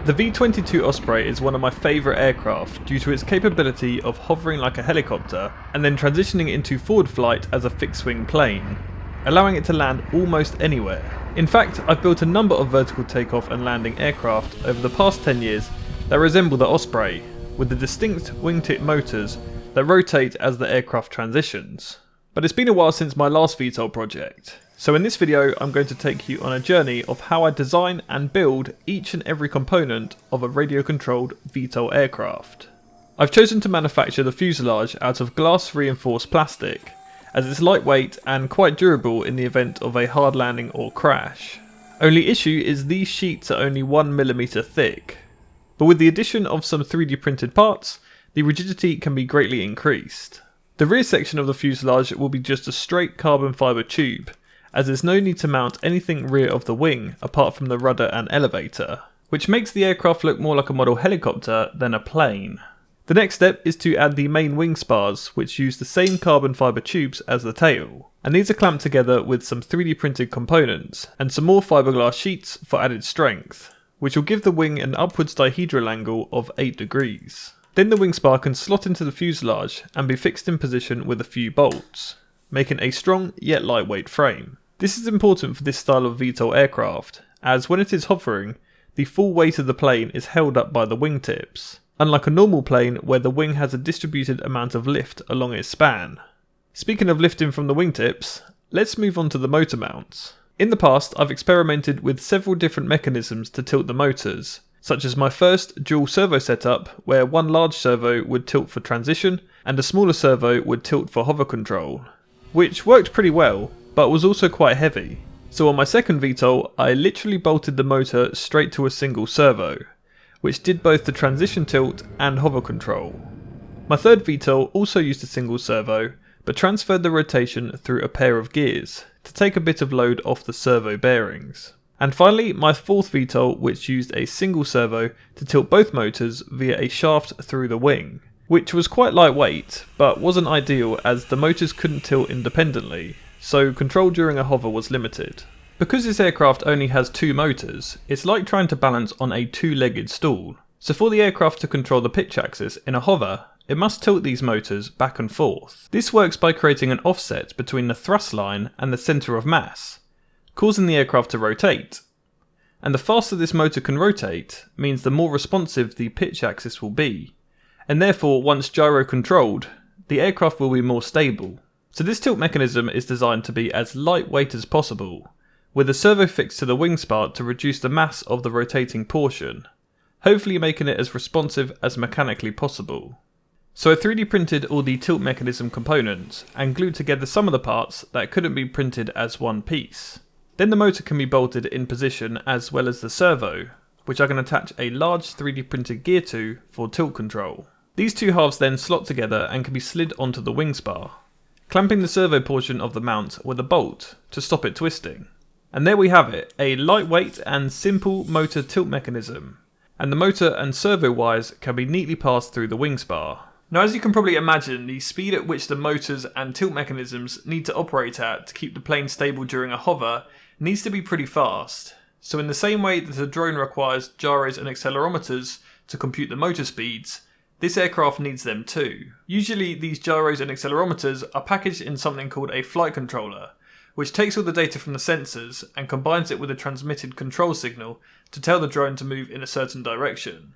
The V-22 Osprey is one of my favourite aircraft due to its capability of hovering like a helicopter and then transitioning into forward flight as a fixed-wing plane, allowing it to land almost anywhere. In fact, I've built a number of vertical takeoff and landing aircraft over the past 10 years that resemble the Osprey, with the distinct wingtip motors that rotate as the aircraft transitions. But it's been a while since my last VTOL project, so in this video I'm going to take you on a journey of how I design and build each and every component of a radio-controlled VTOL aircraft. I've chosen to manufacture the fuselage out of glass reinforced plastic, as it's lightweight and quite durable in the event of a hard landing or crash. Only issue is these sheets are only 1mm thick, but with the addition of some 3D printed parts, the rigidity can be greatly increased. The rear section of the fuselage will be just a straight carbon fibre tube, as there's no need to mount anything rear of the wing apart from the rudder and elevator, which makes the aircraft look more like a model helicopter than a plane. The next step is to add the main wing spars, which use the same carbon fibre tubes as the tail, and these are clamped together with some 3D printed components and some more fiberglass sheets for added strength, which will give the wing an upwards dihedral angle of 8 degrees. Then the wing spar can slot into the fuselage and be fixed in position with a few bolts, making a strong yet lightweight frame. This is important for this style of VTOL aircraft, as when it is hovering, the full weight of the plane is held up by the wingtips, unlike a normal plane where the wing has a distributed amount of lift along its span. Speaking of lifting from the wingtips, let's move on to the motor mounts. In the past, I've experimented with several different mechanisms to tilt the motors, such as my first dual servo setup where one large servo would tilt for transition and a smaller servo would tilt for hover control, which worked pretty well, but was also quite heavy. So on my second VTOL, I literally bolted the motor straight to a single servo, which did both the transition tilt and hover control. My third VTOL also used a single servo, but transferred the rotation through a pair of gears to take a bit of load off the servo bearings. And finally, my fourth VTOL, which used a single servo to tilt both motors via a shaft through the wing, which was quite lightweight, but wasn't ideal as the motors couldn't tilt independently, so control during a hover was limited. Because this aircraft only has two motors, it's like trying to balance on a two-legged stool. So for the aircraft to control the pitch axis in a hover, it must tilt these motors back and forth. This works by creating an offset between the thrust line and the centre of mass, causing the aircraft to rotate. And the faster this motor can rotate means the more responsive the pitch axis will be, and therefore once gyro controlled, the aircraft will be more stable. So this tilt mechanism is designed to be as lightweight as possible, with a servo fixed to the wing spar to reduce the mass of the rotating portion, hopefully making it as responsive as mechanically possible. So I 3D printed all the tilt mechanism components and glued together some of the parts that couldn't be printed as one piece. Then the motor can be bolted in position as well as the servo, which I can attach a large 3D printed gear to for tilt control. These two halves then slot together and can be slid onto the wing spar, clamping the servo portion of the mount with a bolt to stop it twisting. And there we have it, a lightweight and simple motor tilt mechanism, and the motor and servo wires can be neatly passed through the wing spar. Now, as you can probably imagine, the speed at which the motors and tilt mechanisms need to operate at to keep the plane stable during a hover needs to be pretty fast. So in the same way that a drone requires gyros and accelerometers to compute the motor speeds, this aircraft needs them too. Usually these gyros and accelerometers are packaged in something called a flight controller, which takes all the data from the sensors and combines it with a transmitted control signal to tell the drone to move in a certain direction.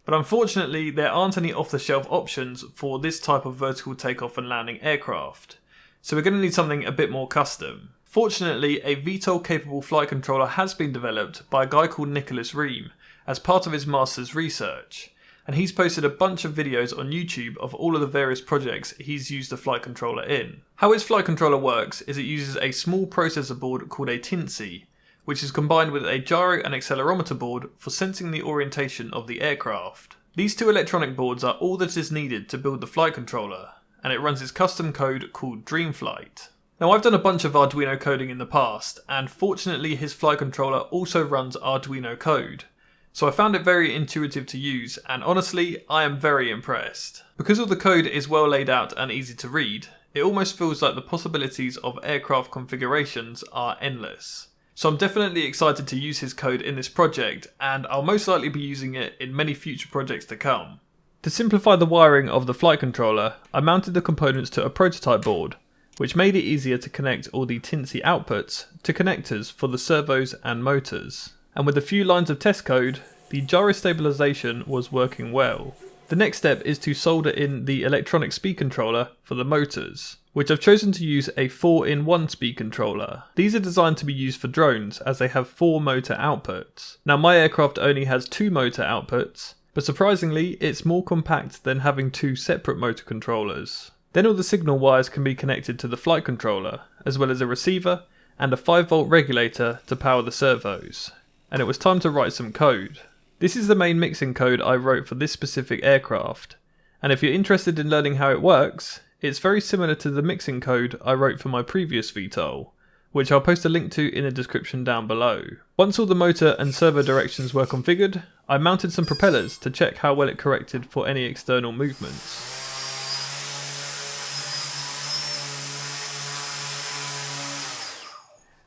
But unfortunately, there aren't any off-the-shelf options for this type of vertical takeoff and landing aircraft, so we're going to need something a bit more custom. Fortunately, a VTOL-capable flight controller has been developed by a guy called Nicholas Ream as part of his master's research, and he's posted a bunch of videos on YouTube of all of the various projects he's used the flight controller in. How his flight controller works is it uses a small processor board called a TINSI, which is combined with a gyro and accelerometer board for sensing the orientation of the aircraft. These two electronic boards are all that is needed to build the flight controller, and it runs its custom code called Dreamflight. Now, I've done a bunch of Arduino coding in the past, and fortunately his flight controller also runs Arduino code, so I found it very intuitive to use, and honestly, I am very impressed. Because all the code is well laid out and easy to read, it almost feels like the possibilities of aircraft configurations are endless. So I'm definitely excited to use his code in this project, and I'll most likely be using it in many future projects to come. To simplify the wiring of the flight controller, I mounted the components to a prototype board, which made it easier to connect all the Tinsy outputs to connectors for the servos and motors. And with a few lines of test code, the gyro stabilization was working well. The next step is to solder in the electronic speed controller for the motors, which I've chosen to use a 4-in-1 speed controller. These are designed to be used for drones as they have 4 motor outputs. Now my aircraft only has 2 motor outputs, but surprisingly it's more compact than having 2 separate motor controllers. Then all the signal wires can be connected to the flight controller, as well as a receiver and a 5-volt regulator to power the servos. And it was time to write some code. This is the main mixing code I wrote for this specific aircraft, and if you're interested in learning how it works, it's very similar to the mixing code I wrote for my previous VTOL, which I'll post a link to in the description down below. Once all the motor and servo directions were configured, I mounted some propellers to check how well it corrected for any external movements.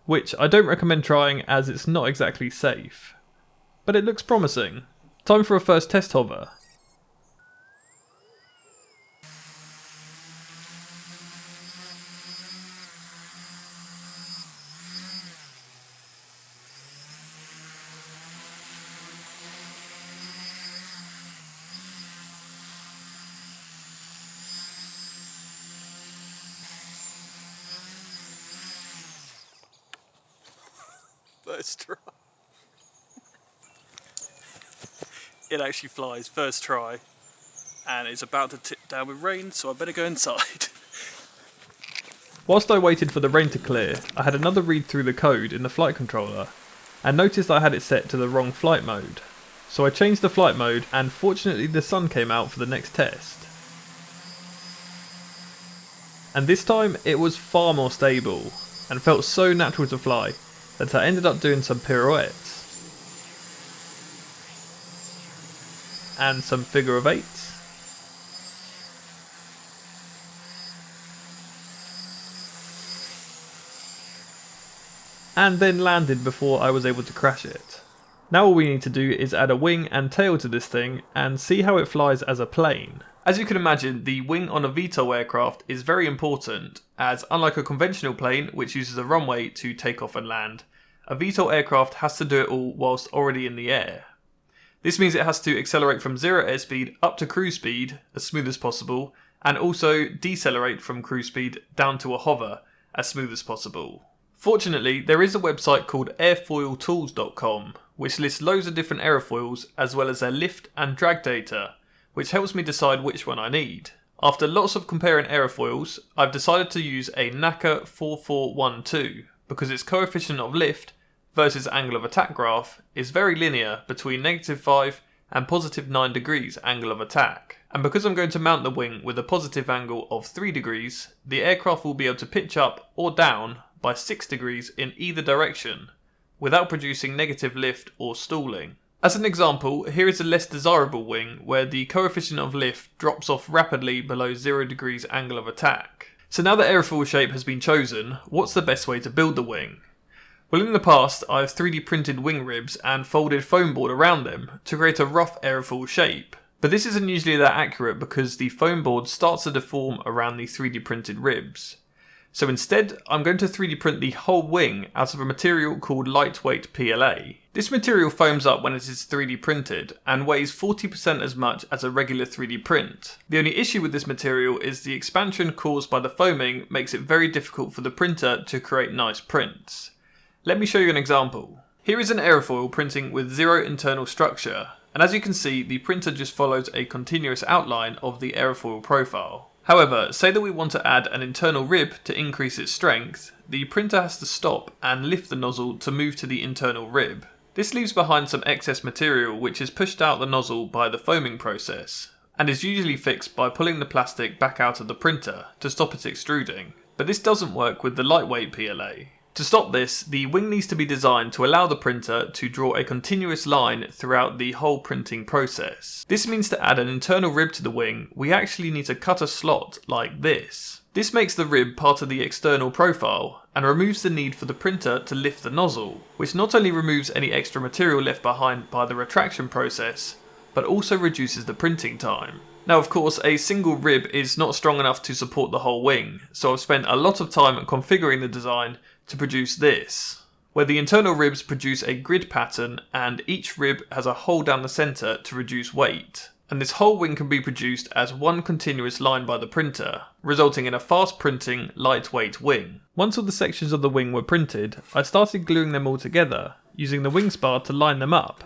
Which I don't recommend trying as it's not exactly safe. But it looks promising. Time for a first test hover. First try. It actually flies first try, and it's about to tip down with rain, so I better go inside. Whilst I waited for the rain to clear, I had another read through the code in the flight controller, and noticed I had it set to the wrong flight mode. So I changed the flight mode, and fortunately the sun came out for the next test. And this time it was far more stable, and felt so natural to fly that I ended up doing some pirouettes and some figure of eights. And then landed before I was able to crash it. Now all we need to do is add a wing and tail to this thing and see how it flies as a plane. As you can imagine, the wing on a VTOL aircraft is very important, as unlike a conventional plane which uses a runway to take off and land, a VTOL aircraft has to do it all whilst already in the air. This means it has to accelerate from 0 airspeed up to cruise speed as smooth as possible, and also decelerate from cruise speed down to a hover as smooth as possible. Fortunately, there is a website called airfoiltools.com which lists loads of different aerofoils as well as their lift and drag data, which helps me decide which one I need. After lots of comparing aerofoils, I've decided to use a NACA 4412 because its coefficient of lift versus angle of attack graph is very linear between -5 and +9 degrees angle of attack. And because I'm going to mount the wing with a positive angle of 3 degrees, the aircraft will be able to pitch up or down by 6 degrees in either direction, without producing negative lift or stalling. As an example, here is a less desirable wing where the coefficient of lift drops off rapidly below 0 degrees angle of attack. So now the airfoil shape has been chosen, what's the best way to build the wing? Well, in the past, I've 3D printed wing ribs and folded foam board around them to create a rough airfoil shape. But this isn't usually that accurate because the foam board starts to deform around the 3D printed ribs. So instead, I'm going to 3D print the whole wing out of a material called lightweight PLA. This material foams up when it is 3D printed and weighs 40% as much as a regular 3D print. The only issue with this material is the expansion caused by the foaming makes it very difficult for the printer to create nice prints. Let me show you an example. Here is an airfoil printing with 0 internal structure, and as you can see, the printer just follows a continuous outline of the airfoil profile. However, say that we want to add an internal rib to increase its strength, the printer has to stop and lift the nozzle to move to the internal rib. This leaves behind some excess material which is pushed out the nozzle by the foaming process, and is usually fixed by pulling the plastic back out of the printer to stop it extruding. But this doesn't work with the lightweight PLA. To stop this, the wing needs to be designed to allow the printer to draw a continuous line throughout the whole printing process. This means to add an internal rib to the wing, we actually need to cut a slot like this. This makes the rib part of the external profile and removes the need for the printer to lift the nozzle, which not only removes any extra material left behind by the retraction process, but also reduces the printing time. Now of course, a single rib is not strong enough to support the whole wing, so I've spent a lot of time configuring the design to produce this, where the internal ribs produce a grid pattern and each rib has a hole down the centre to reduce weight. And this whole wing can be produced as one continuous line by the printer, resulting in a fast printing, lightweight wing. Once all the sections of the wing were printed, I started gluing them all together, using the wing spar to line them up.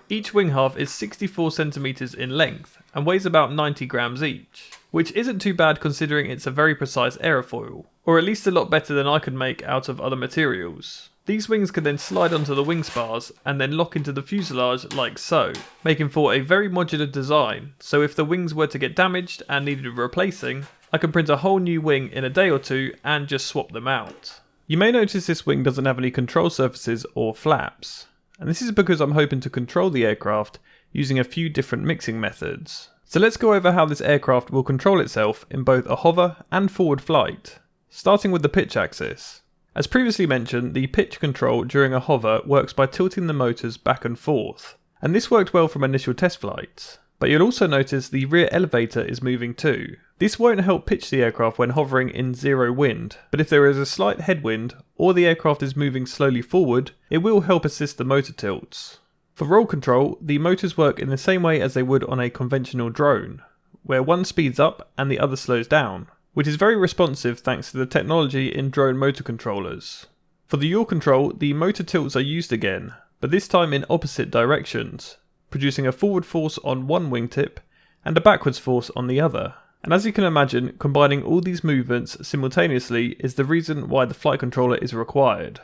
Each wing half is 64 centimeters in length and weighs about 90 grams each, which isn't too bad considering it's a very precise aerofoil, or at least a lot better than I could make out of other materials. These wings can then slide onto the wing spars and then lock into the fuselage like so, making for a very modular design, so if the wings were to get damaged and needed replacing, I can print a whole new wing in a day or two and just swap them out. You may notice this wing doesn't have any control surfaces or flaps, and this is because I'm hoping to control the aircraft using a few different mixing methods. So let's go over how this aircraft will control itself in both a hover and forward flight, starting with the pitch axis. As previously mentioned, the pitch control during a hover works by tilting the motors back and forth, and this worked well from initial test flights. But you'll also notice the rear elevator is moving too. This won't help pitch the aircraft when hovering in zero wind, but if there is a slight headwind or the aircraft is moving slowly forward, it will help assist the motor tilts. For roll control, the motors work in the same way as they would on a conventional drone, where one speeds up and the other slows down, which is very responsive thanks to the technology in drone motor controllers. For the yaw control, the motor tilts are used again, but this time in opposite directions, producing a forward force on one wingtip and a backwards force on the other. And as you can imagine, combining all these movements simultaneously is the reason why the flight controller is required.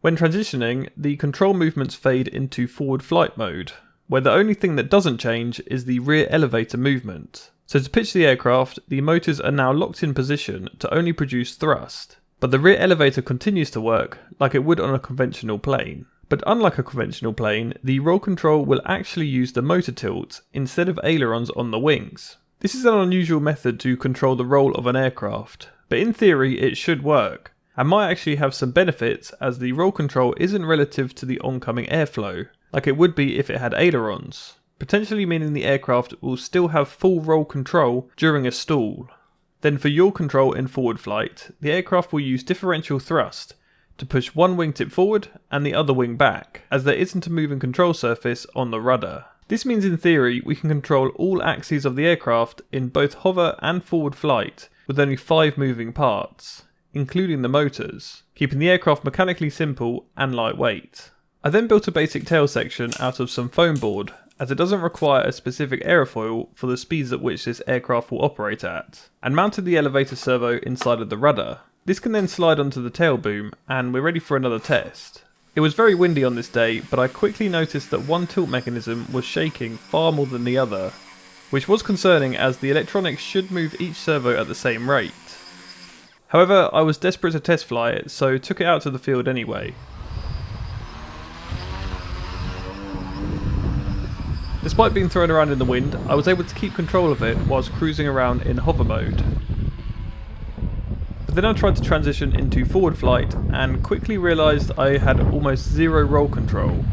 When transitioning, the control movements fade into forward flight mode, where the only thing that doesn't change is the rear elevator movement. So to pitch the aircraft, the motors are now locked in position to only produce thrust, but the rear elevator continues to work like it would on a conventional plane. But unlike a conventional plane, the roll control will actually use the motor tilt instead of ailerons on the wings. This is an unusual method to control the roll of an aircraft, but in theory it should work, and might actually have some benefits as the roll control isn't relative to the oncoming airflow, like it would be if it had ailerons, potentially meaning the aircraft will still have full roll control during a stall. Then for yaw control in forward flight, the aircraft will use differential thrust to push one wingtip forward and the other wing back, as there isn't a moving control surface on the rudder. This means in theory we can control all axes of the aircraft in both hover and forward flight with only 5 moving parts, including the motors, keeping the aircraft mechanically simple and lightweight. I then built a basic tail section out of some foam board, as it doesn't require a specific aerofoil for the speeds at which this aircraft will operate at, and mounted the elevator servo inside of the rudder. This can then slide onto the tail boom, and we're ready for another test. It was very windy on this day, but I quickly noticed that one tilt mechanism was shaking far more than the other, which was concerning as the electronics should move each servo at the same rate. However, I was desperate to test fly it, so took it out to the field anyway. Despite being thrown around in the wind, I was able to keep control of it whilst cruising around in hover mode. But then I tried to transition into forward flight and quickly realised I had almost zero roll control.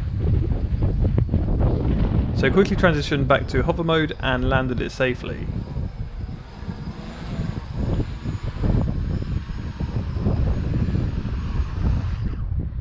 So I quickly transitioned back to hover mode and landed it safely.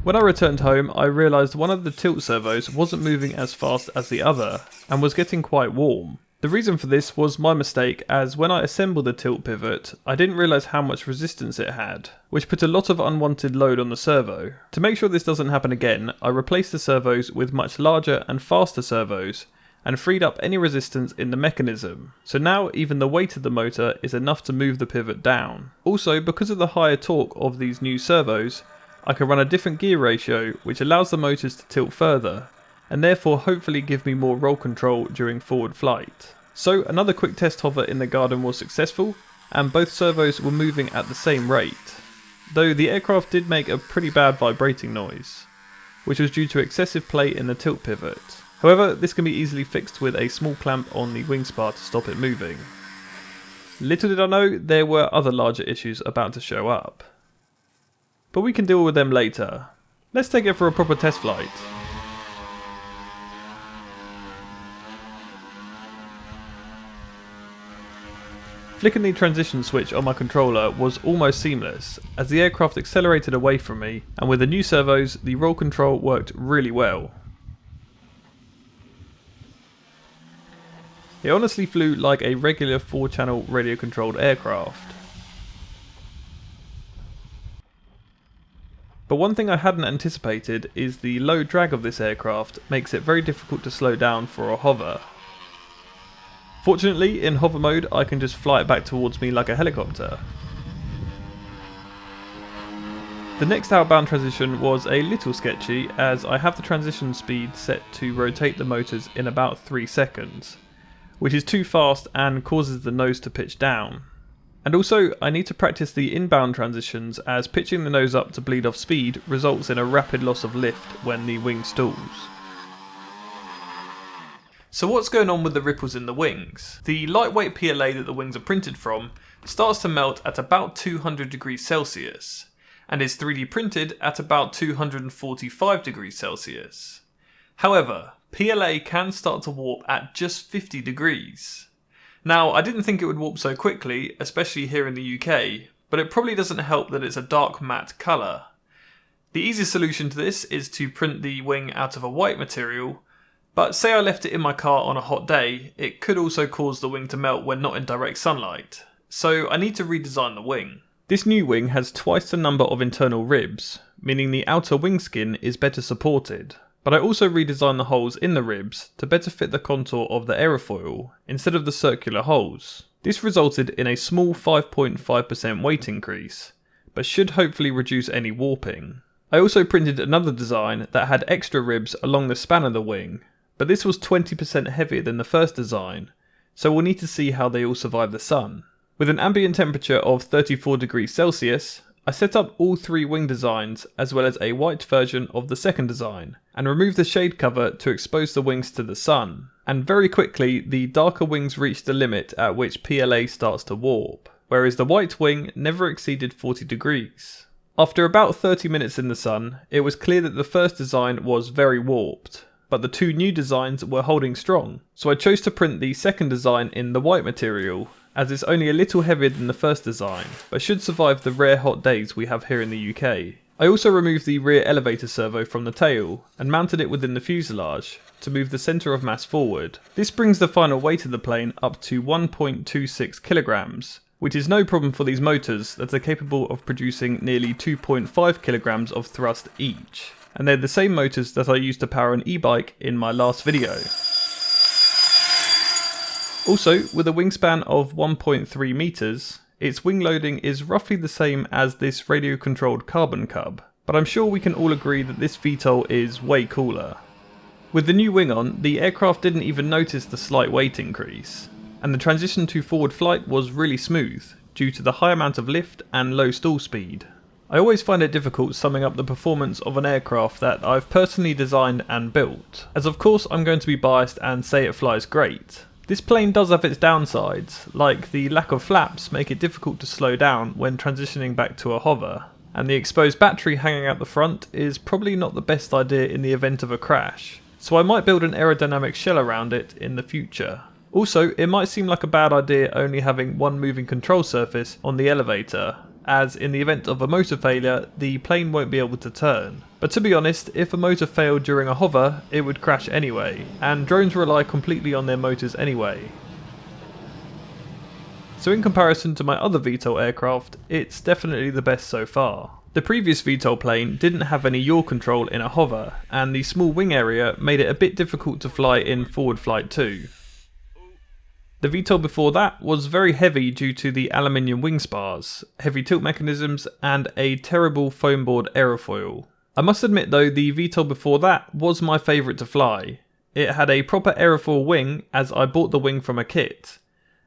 When I returned home, I realised one of the tilt servos wasn't moving as fast as the other, and was getting quite warm. The reason for this was my mistake, as when I assembled the tilt pivot, I didn't realise how much resistance it had, which put a lot of unwanted load on the servo. To make sure this doesn't happen again, I replaced the servos with much larger and faster servos, and freed up any resistance in the mechanism. So now even the weight of the motor is enough to move the pivot down. Also, because of the higher torque of these new servos, I can run a different gear ratio which allows the motors to tilt further, and therefore hopefully give me more roll control during forward flight. So another quick test hover in the garden was successful, and both servos were moving at the same rate, though the aircraft did make a pretty bad vibrating noise, which was due to excessive play in the tilt pivot. However, this can be easily fixed with a small clamp on the wing spar to stop it moving. Little did I know there were other larger issues about to show up. But we can deal with them later. Let's take it for a proper test flight. Flicking the transition switch on my controller was almost seamless, as the aircraft accelerated away from me, and with the new servos, the roll control worked really well. It honestly flew like a regular 4-channel radio controlled aircraft. But one thing I hadn't anticipated is the low drag of this aircraft makes it very difficult to slow down for a hover. Fortunately, in hover mode I can just fly it back towards me like a helicopter. The next outbound transition was a little sketchy, as I have the transition speed set to rotate the motors in about 3 seconds, which is too fast and causes the nose to pitch down. And also, I need to practice the inbound transitions, as pitching the nose up to bleed off speed results in a rapid loss of lift when the wing stalls. So what's going on with the ripples in the wings? The lightweight PLA that the wings are printed from starts to melt at about 200 degrees Celsius, and is 3D printed at about 245 degrees Celsius. However, PLA can start to warp at just 50 degrees. Now, I didn't think it would warp so quickly, especially here in the UK, but it probably doesn't help that it's a dark matte colour. The easiest solution to this is to print the wing out of a white material, but say I left it in my car on a hot day, it could also cause the wing to melt when not in direct sunlight, so I need to redesign the wing. This new wing has twice the number of internal ribs, meaning the outer wing skin is better supported, but I also redesigned the holes in the ribs to better fit the contour of the aerofoil instead of the circular holes. This resulted in a small 5.5% weight increase, but should hopefully reduce any warping. I also printed another design that had extra ribs along the span of the wing, but this was 20% heavier than the first design, so we'll need to see how they all survive the sun. With an ambient temperature of 34 degrees Celsius, I set up all 3 wing designs as well as a white version of the second design, and removed the shade cover to expose the wings to the sun. And very quickly, the darker wings reach the limit at which PLA starts to warp, whereas the white wing never exceeded 40 degrees. After about 30 minutes in the sun, it was clear that the first design was very warped, but the 2 new designs were holding strong, so I chose to print the second design in the white material, as it's only a little heavier than the first design, but should survive the rare hot days we have here in the UK. I also removed the rear elevator servo from the tail, and mounted it within the fuselage, to move the centre of mass forward. This brings the final weight of the plane up to 1.26 kilograms, which is no problem for these motors that are capable of producing nearly 2.5 kilograms of thrust each. And they're the same motors that I used to power an e-bike in my last video. Also, with a wingspan of 1.3 meters, its wing loading is roughly the same as this radio controlled Carbon Cub, but I'm sure we can all agree that this VTOL is way cooler. With the new wing on, the aircraft didn't even notice the slight weight increase, and the transition to forward flight was really smooth, due to the high amount of lift and low stall speed. I always find it difficult summing up the performance of an aircraft that I've personally designed and built, as of course I'm going to be biased and say it flies great. This plane does have its downsides, like the lack of flaps make it difficult to slow down when transitioning back to a hover, and the exposed battery hanging out the front is probably not the best idea in the event of a crash, so I might build an aerodynamic shell around it in the future. Also, it might seem like a bad idea only having one moving control surface on the elevator, as in the event of a motor failure, the plane won't be able to turn. But to be honest, if a motor failed during a hover, it would crash anyway, and drones rely completely on their motors anyway. So in comparison to my other VTOL aircraft, it's definitely the best so far. The previous VTOL plane didn't have any yaw control in a hover, and the small wing area made it a bit difficult to fly in forward flight too. The VTOL before that was very heavy due to the aluminium wing spars, heavy tilt mechanisms, and a terrible foam board aerofoil. I must admit though, the VTOL before that was my favourite to fly. It had a proper aerofoil wing, as I bought the wing from a kit,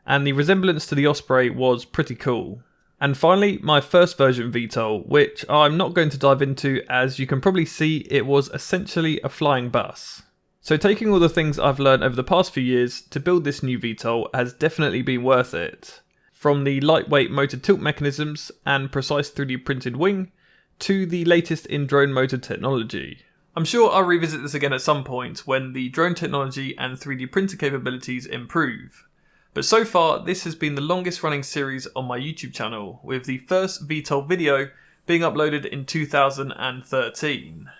and the resemblance to the Osprey was pretty cool. And finally, my first version VTOL, which I'm not going to dive into, as you can probably see it was essentially a flying bus. So taking all the things I've learned over the past few years to build this new VTOL has definitely been worth it. from the lightweight motor tilt mechanisms and precise 3D printed wing to the latest in drone motor technology. I'm sure I'll revisit this again at some point when the drone technology and 3D printer capabilities improve. But so far, this has been the longest running series on my YouTube channel, with the first VTOL video being uploaded in 2013.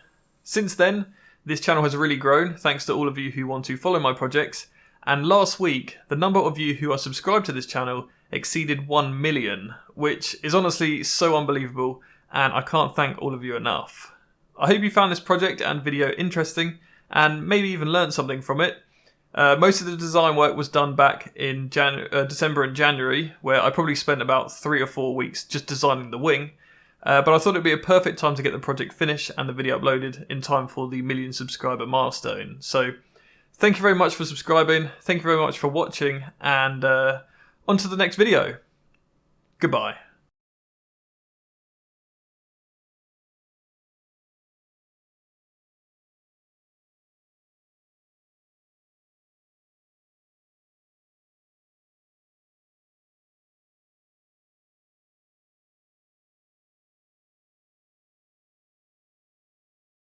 Since then, this channel has really grown thanks to all of you who want to follow my projects, and last week, the number of you who are subscribed to this channel exceeded 1 million, which is honestly so unbelievable, and I can't thank all of you enough. I hope you found this project and video interesting, and maybe even learned something from it. Most of the design work was done back in December and January, where I probably spent about 3 or 4 weeks just designing the wing. But I thought it'd be a perfect time to get the project finished and the video uploaded in time for the 1 million subscriber milestone. So thank you very much for subscribing, thank you very much for watching, and on to the next video. Goodbye.